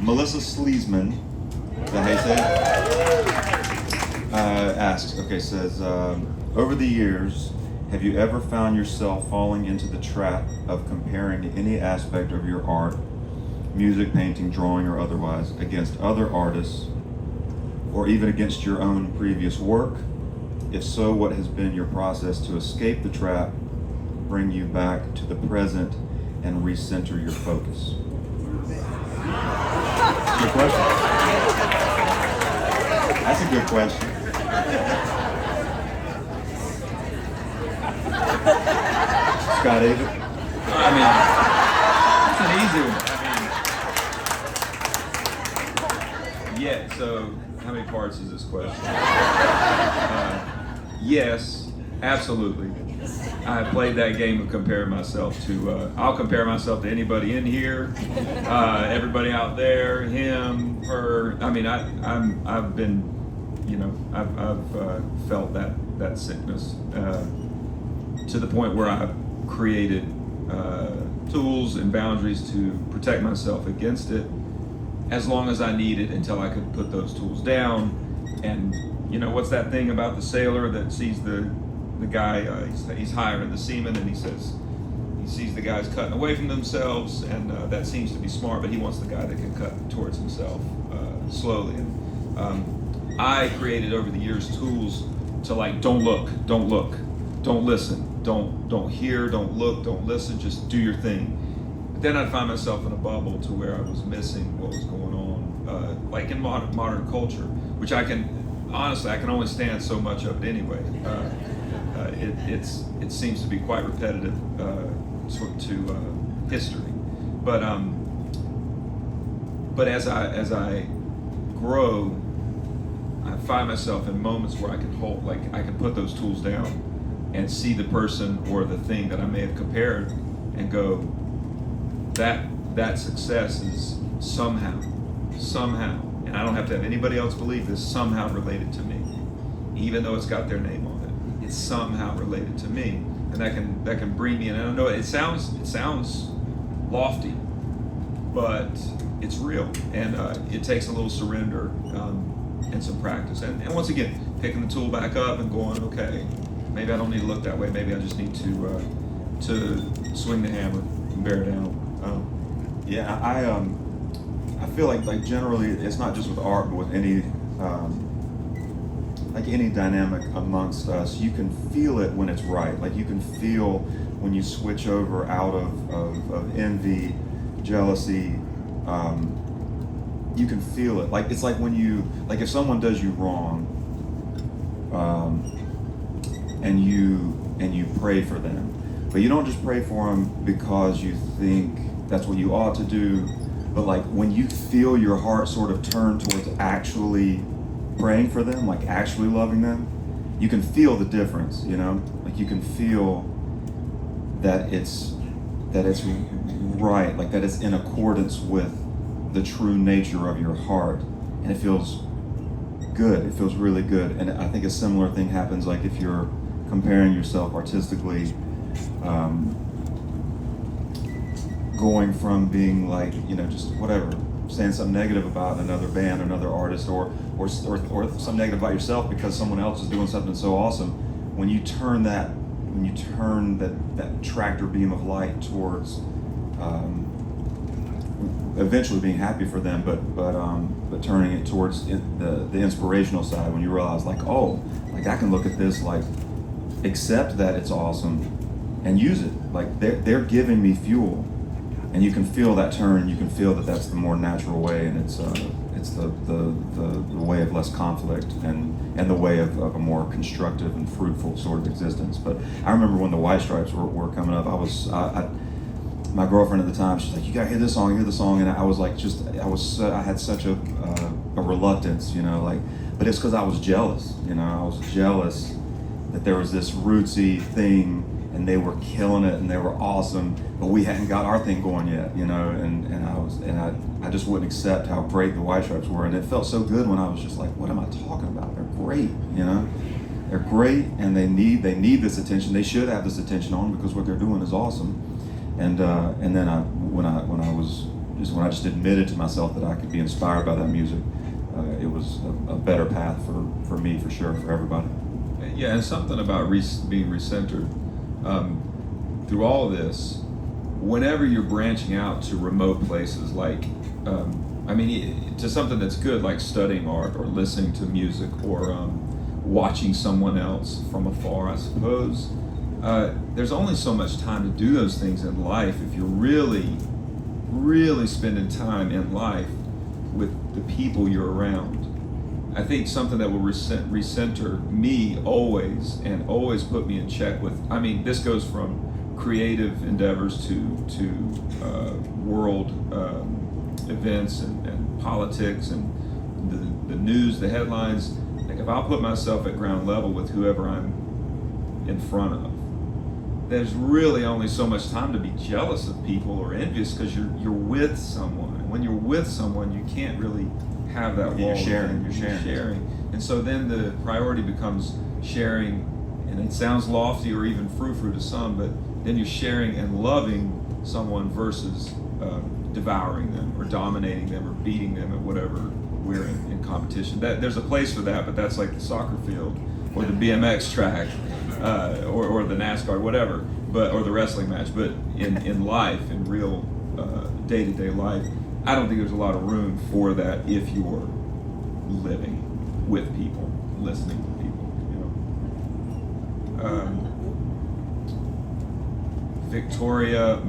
Melissa Sleezman, is that how you say it? Asks, says, over the years, have you ever found yourself falling into the trap of comparing any aspect of your art, music, painting, drawing, or otherwise, against other artists, or even against your own previous work? If so, what has been your process to escape the trap, bring you back to the present, and recenter your focus? Good question. That's a good question. Scott Avett? I mean, it's an easy one. Yeah, so how many parts is this question? Yes, absolutely. I played that game of comparing myself to, I'll compare myself to anybody in here, everybody out there, him, her. I mean, I've been, I've felt that sickness to the point where I've created tools and boundaries to protect myself against it as long as I needed until I could put those tools down. And what's that thing about the sailor that sees the guy, he's hiring the seaman, and he says, he sees the guys cutting away from themselves, and that seems to be smart, but he wants the guy that can cut towards himself slowly. And I created over the years tools to don't look, don't listen, don't hear, don't look, don't listen, just do your thing. But then I'd find myself in a bubble to where I was missing what was going on, like in modern culture, which I can only stand so much of it anyway. It seems to be quite repetitive to history, but as I grow, I find myself in moments where I can I can put those tools down and see the person or the thing that I may have compared and go, that success is somehow, and I don't have to have anybody else believe this, somehow related to me, even though it's got their name on it. It's somehow related to me, and that can bring me in. And I know it sounds lofty, but it's real, and it takes a little surrender and some practice. And once again, picking the tool back up and going, okay, maybe I don't need to look that way. Maybe I just need to swing the hammer and bear down. I feel like generally it's not just with art, but with any any dynamic amongst us, you can feel it when it's right. Like you can feel when you switch over out of envy, jealousy. You can feel it. Like it's like when if someone does you wrong, and you pray for them, but you don't just pray for them because you think that's what you ought to do, but when you feel your heart sort of turn towards actually praying for them, actually loving them, you can feel the difference, you can feel that it's right, that it's in accordance with the true nature of your heart, and it feels good. It feels really good. And I think a similar thing happens if you're comparing yourself artistically, going from being just whatever, saying something negative about another band, another artist, or something negative about yourself because someone else is doing something so awesome. When you turn that tractor beam of light towards eventually being happy for them, but turning it towards the inspirational side, when you realize I can look at this, accept that it's awesome and use it. They're giving me fuel. And you can feel that turn. You can feel that that's the more natural way, and it's the way of less conflict and the way of a more constructive and fruitful sort of existence. But I remember when the White Stripes were coming up, my girlfriend at the time, she's like, "You gotta hear this song, and I was I had such a reluctance, but it's because I was jealous, I was jealous that there was this rootsy thing. And they were killing it, and they were awesome, but we hadn't got our thing going yet, and I just wouldn't accept how great the White Stripes were, and it felt so good when I was just what am I talking about? They're great, they're great, and they need this attention. They should have this attention on because what they're doing is awesome, and then when I was just when I just admitted to myself that I could be inspired by that music, it was a better path for me, for sure, for everybody. Yeah, and something about being recentered. Through all of this, whenever you're branching out to remote places, like, to something that's good, like studying art or listening to music or watching someone else from afar, I suppose, there's only so much time to do those things in life if you're really, really spending time in life with the people you're around. I think something that will recenter me always and always put me in check with, this goes from creative endeavors to world events and politics and the news, the headlines. Like, if I'll put myself at ground level with whoever I'm in front of, there's really only so much time to be jealous of people or envious, because you're with someone. And when you're with someone, you can't really have that wall. You're sharing. And so then the priority becomes sharing, and it sounds lofty or even frou-frou to some, but then you're sharing and loving someone versus devouring them or dominating them or beating them at whatever we're in competition. There's a place for that, but that's like the soccer field or the BMX track or the NASCAR, whatever, or the wrestling match. But in life, in real day-to-day life, I don't think there's a lot of room for that if you're living with people, listening to people, Victoria